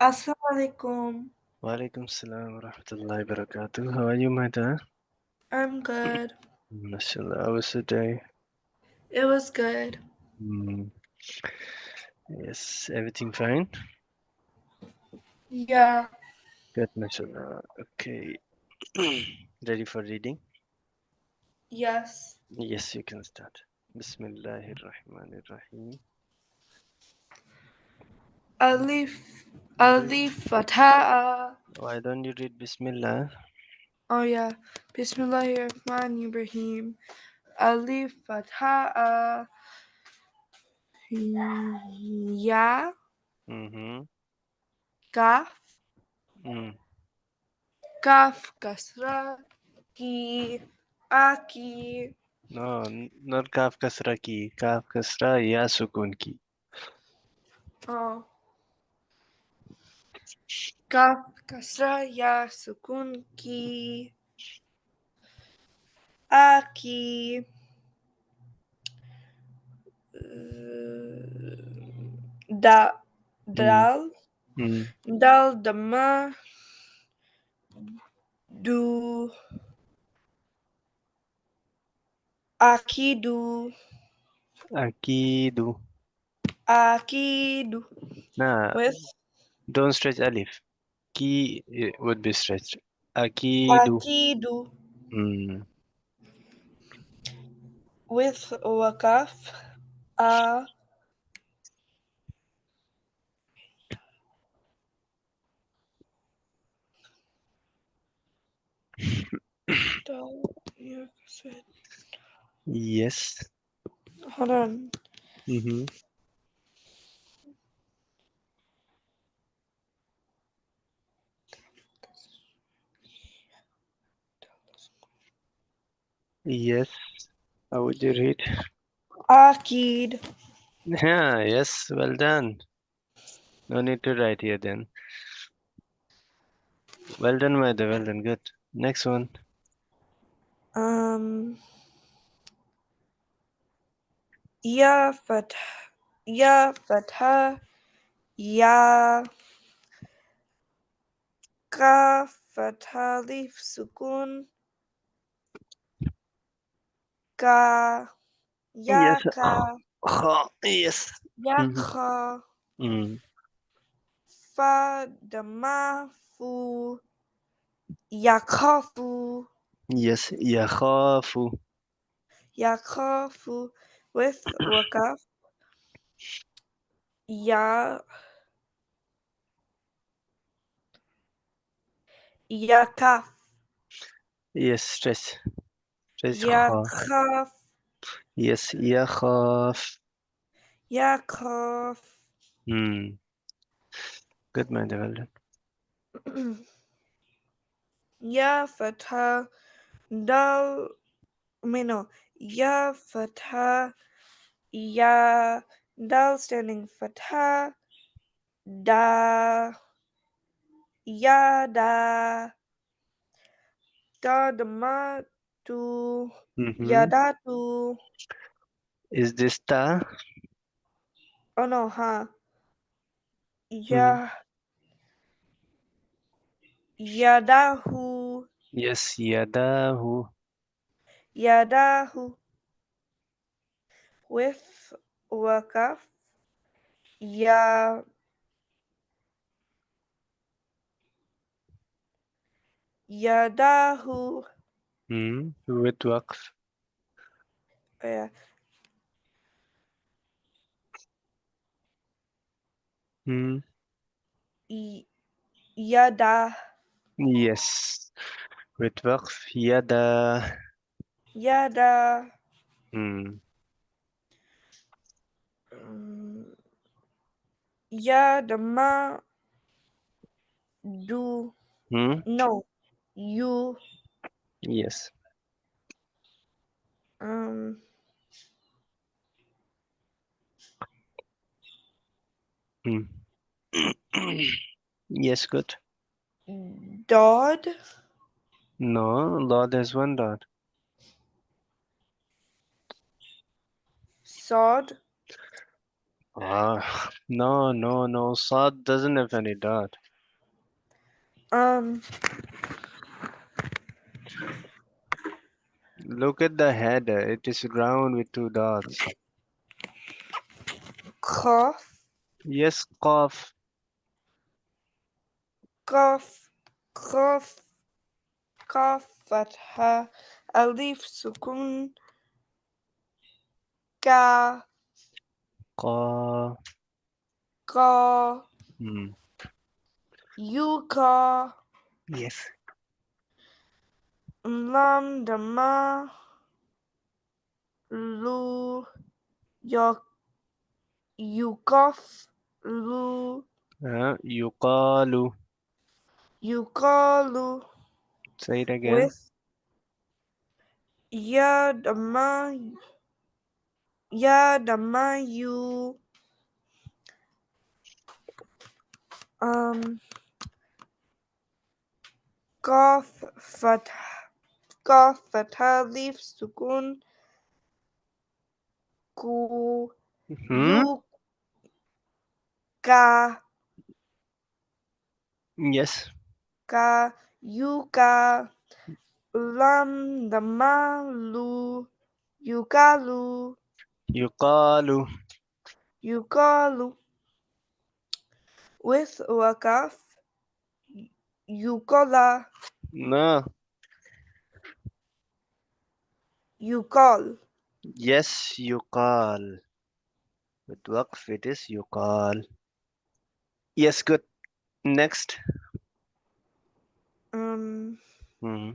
Assalam Alaikum. Walaikum salam wa rahmatullahi wa barakatuh. How are you, my dear? I'm good. MashaAllah, how was the day? It was good. Hmm. Yes, everything fine? Yeah. Good, MashaAllah. Okay. Ready for reading? Yes. Yes, you can start. Bismillahir Rahmanir Rahim. Alif. Alif Fatah. Why don't you read Bismillah? Oh yeah. Bismillahirrahmanirrahim. Alif Fatah. Ya. Mm-hmm. Kaf. Mm. Kaf Kasra. Ki. Aki. No, not Kaf Kasra ki. Kaf Kasra Ya Sukun ki. Oh. Kaf Kasra Ya Sukun Ki. Aki. Da. Mm. Dal. Mm. Dal Dama Du Akidu Akidu. Akidu Nah, with don't stretch alif. Ki would be stretched. Akidu. Akidu Mm. with Wakaf A Dal yeah, Yes. hold on. Mm-hmm. Yes. How would you read? Akid Yeah, yes, well done. No need to write here then. Well done, mother. Well done. Good. Next one. Ya Fatah Ya Fatah Ya Ka Fatah Lif Sukun Ka Yes. Ya Ka Yes. Ya Mm-hmm. Ka Mm. Fa Dama Fu Yakafu Yes. Yakhafu. Yakafu with Wakaf Ya Yakaf Yes. Stretch. Stretch. Kha. Yakaf Yes. Yakhaf. Yakaf Hmm. Good, mother. Well done. Ya Fatah Dal no Ya Fatah Ya Dal standing Fatah Da Ya Da Da Dama Tu Mm-hmm. Yadatu Is this ta? oh no ha Mm. Ya Yadahu Yes. Yadahu. Yadahu with Wakaf Ya Yadahu Hmm. With waqf. uh, Hmm. Yada Yes. With waqf. Yada. Yada Hmm. um, Yadama Du Hmm. no You Yes. um Hmm. Yes. Good. Dodd No. Law. There's one dot. Sod No. Sad doesn't have any dot. Um, Look at the head. It is round with two dots. Qaf, Yes, cough. Qaf, Qaf, Qaf, Fatha, Alif, Sukun, Ka, Ka. Ka, Hmm. Yuka, Yes. Lam, Dama, Lu, Yok, Yukaf, Lu, Yuqalu. Yukalu, Say it again. with Ya, Dama, Ya, Dama, You, um, Qaf, Fatha, Qaf, Fatha, Alif, Sukun, Ku, Hmm. Yuka, Yes. Ka, Yuka, Lam, Dama, Lu, Yukalu, Yuqalu. Yukalu, with Wakaf, Yukola, No. Yukol. Yes, yuqal. With waqf it is yuqal. Yes, good. Next. Um, Hmm.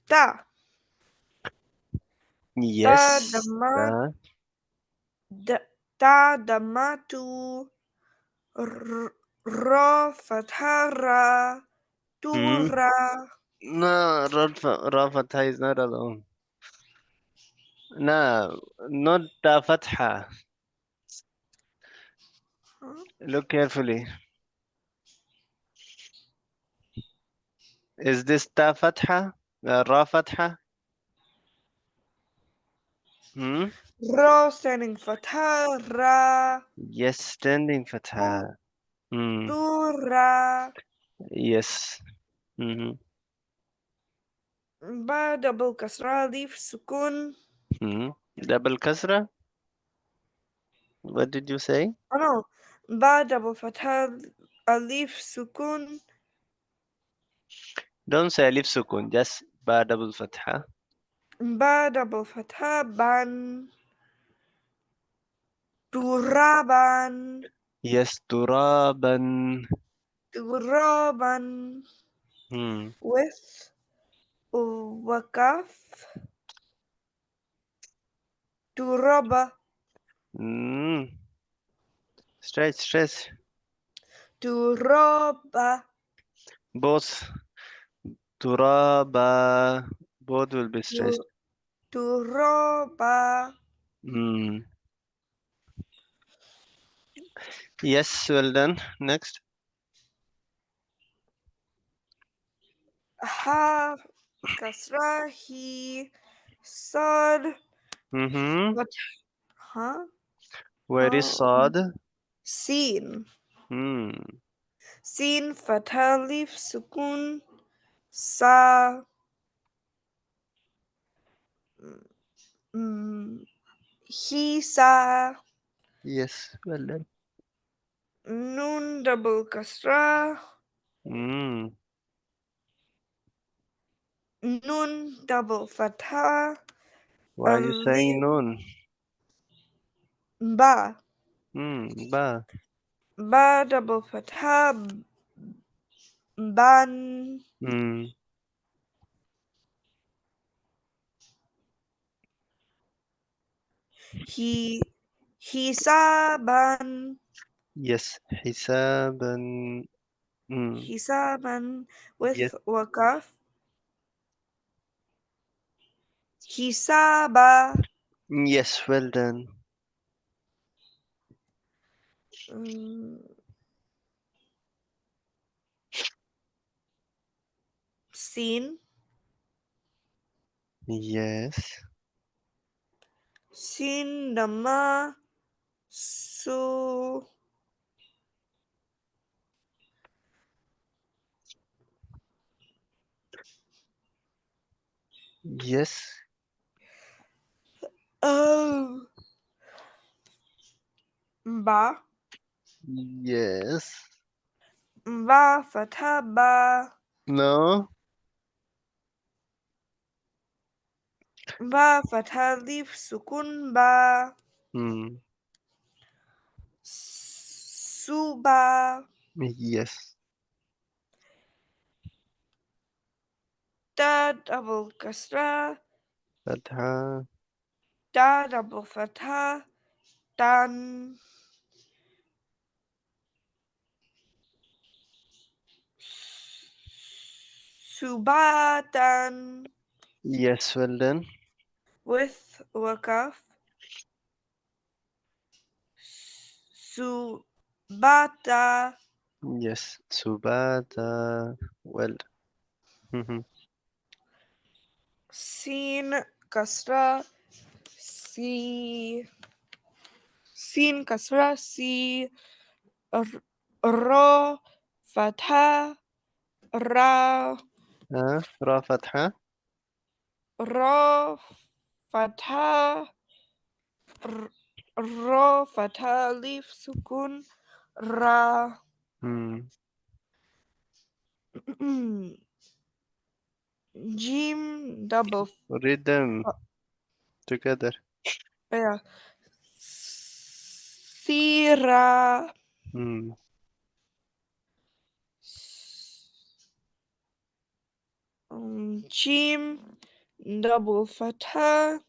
Ta, Ta, Yes. Dama, Ta, Damatu, Ra, Fatha, Ra, Hmm. Tura, No, Ra Fatha is not alone. No, not the Fatha. huh? Look carefully. Is this Ta Fatha? Ra Fatha? Hmm? Ra, standing Fatha, Ra, Yes, standing Tu, Fatha. Hmm. Tura, Yes. Hmm. Ba, double Kasra, Alif, Sukun. Hmm. Double Kasra? What did you say? Oh no, Ba, double Fatha, Alif, Sukun. Don't say Alif Sukun, just Ba double Fatha. Ba, double Fatha, Ban, Turaban, Yes, Turaban. Turaban, Hmm. with Wakaf, Turaba, Hmm. Stretch. Turaba, Both Turaba. Both will be stretched. Turaba, Hmm. Yes, well done. Next. Ha, Kasra, He, Sad, Mm-hmm. what, huh? Where is Saad? Sin, Hmm. Sin, Fatha, Alif, Sukun, Sa, mm, He, Sa, Yes, well done. Nun, double Kasra, Hmm. Nun, double Fatha, Why are you saying Alif, noon? Ba, Ba. Ba, double Fatha, Ban, Hmm. He, Hisaban, Yes, Hisaban. Hmm. Hisaban, with Yes. Wakaf, Hisaba, Yes, well done. um, Sin, Yes. Sin dhamma su Yes. oh ba Yes. ba fatha ba No. ba fatha alif sukun ba Hmm. suba Yes. da double kasra Fatha. da double fatha dan subatan Yes, well done. with wakaf subata Yes. Subata. Well. Mhm. sin kasra si sin kasra si ro fatha ra Ra fatha. ro fatha ro fatha alif sukun ra Hmm. jim double Read them together. yeah sira Hmm. jim double fatha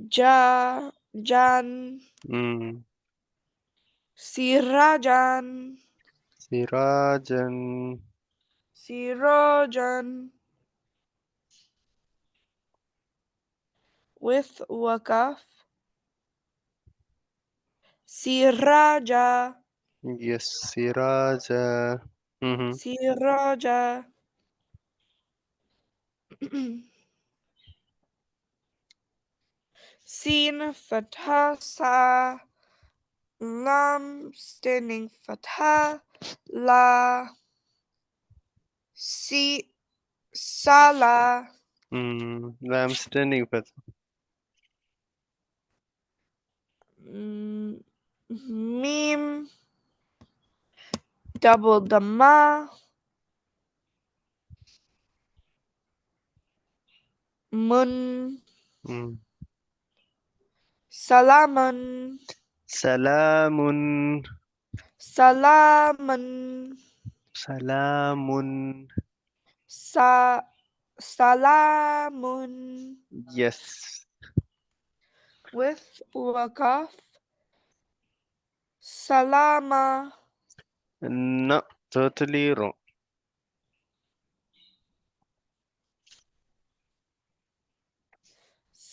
jan Hmm. sirajan Sirajan. sirojan with wakaf siraja Yes. Siraja. Mm-hmm. siraja sin fatha sa lam standing fatha la si sala I'm standing fatha. mim double dhamma mun Mm. salaman Salamun. salaman Salamun. sa salamun Yes. with wakaf salama No, totally wrong.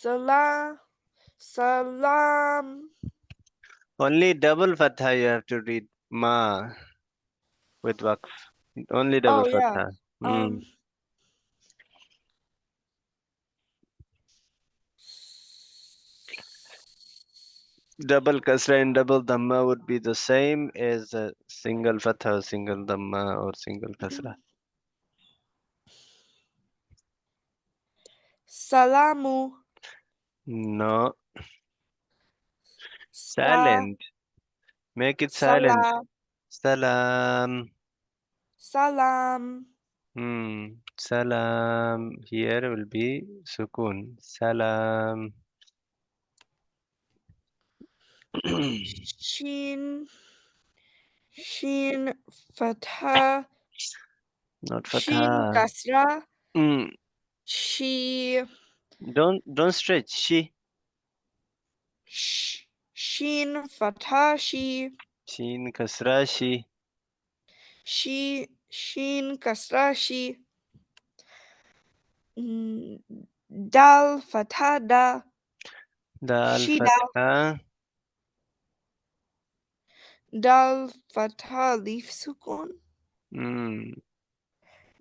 salam salam Only double fatha you have to read ma with waqf. Only double oh yeah fatha. um Double kasra and double dhamma would be the same as a single fatha, single dhamma, or single kasra. salamu No, sa silent. Make it silent. salam Salam. salam Salam. Here will be sukun. Salam. shin shin fatha Not shin fatha. kasra Mm. shi Don't stretch. She. shin fatha Shin kasra shi. shin kasra shi dal fatha da Dal shida fatha. dal fatha alif sukun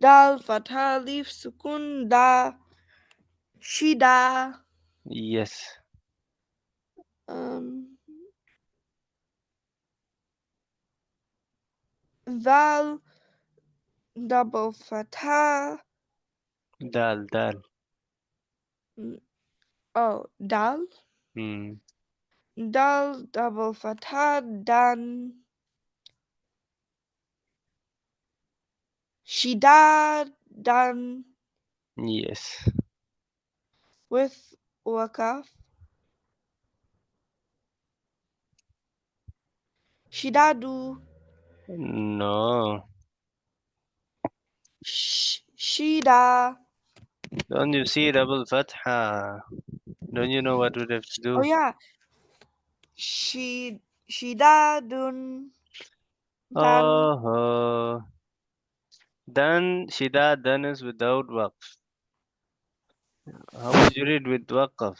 Dal Fatha Alif Sukun Da. Shida. Yes. Dal Double Fatha. Dal, dal. Oh, Dal. Hmm. Dal Double Fatha Dan. Shida Dan Yes. with Wakaf. Shidadu. No. Shida. Don't you see double fatha? Don't you know what would have to Oh do? yeah. Shidadun. Dan. Oh, dan shida dan is without waqf. How would you read with waqf?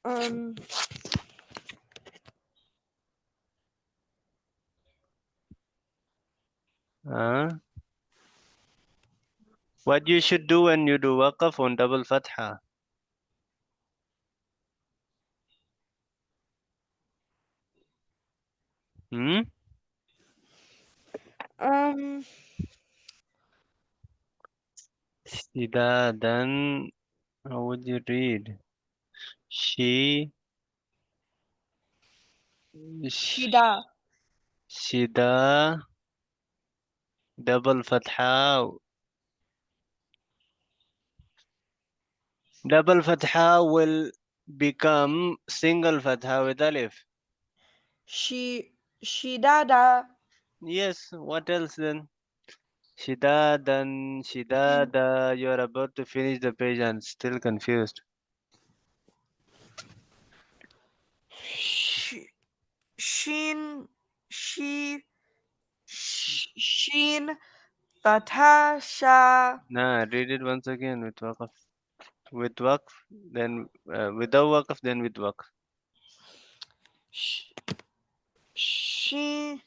Um. Huh? What you should do when you do waqf on double fatha? Hmm? Um. Shida dan. How would you read? She. Shida. Shida. Double fatha. Double fatha will become single fatha with alif. Shidada. Yes, what else then? Shidadan, Shidada, you are about to finish the page and still confused. Sheen. She. Sheen. Fatha. Sha. Nah, read it once again with waqf. With waqf, then without waqf, then with waqf. Sheen.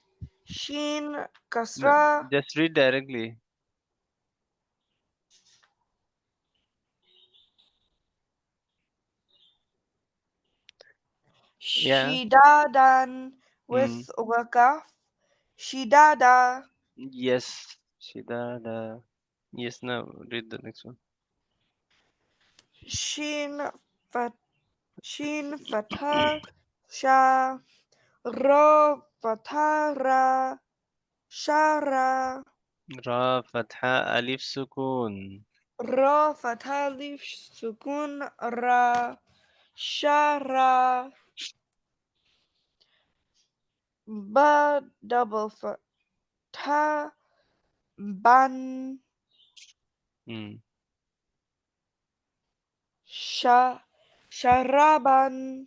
Sheen. No, Kasra. just read directly. Yeah. Shidadan Mm. with Wakaf. Shidada. Yes. Shidada. Yes, now read the next one. Shin Fat Shin Fatha Sha Ro Fatha Ra Shara Ra, Fatha, Alif, Sukun. Ro Fatha Alif Sukun Ra Shara Ba double Fatha Ban Mm. Sha Sharaban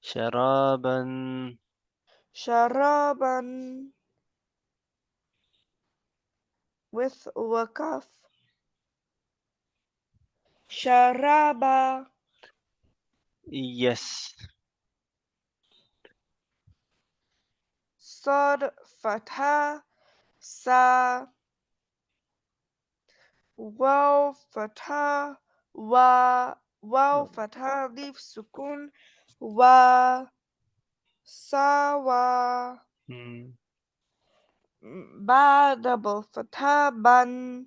Sharaban. Sharaban with Wakaf Sharaba Yes. Sod Fatha Sa Waw Fatha Wa Waw Fatha Leaf Sukun Wa Sawa Mm. Ba double Fatha Ban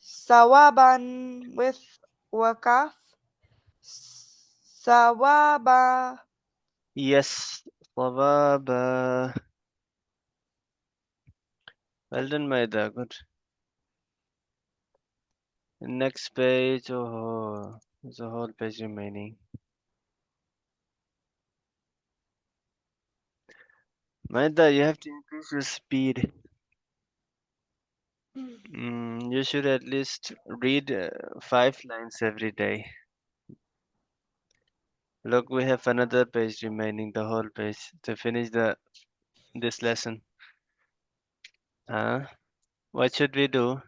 Sawaban with Wakaf Sawaba Yes. Sawaba. Well done, Maida. Good. Next page. Oh, there's a whole page remaining. Maida, you have to increase your speed. You should at least read 5 lines every day. Look, we have another page remaining, the whole page, to finish this lesson. Huh? What should we do?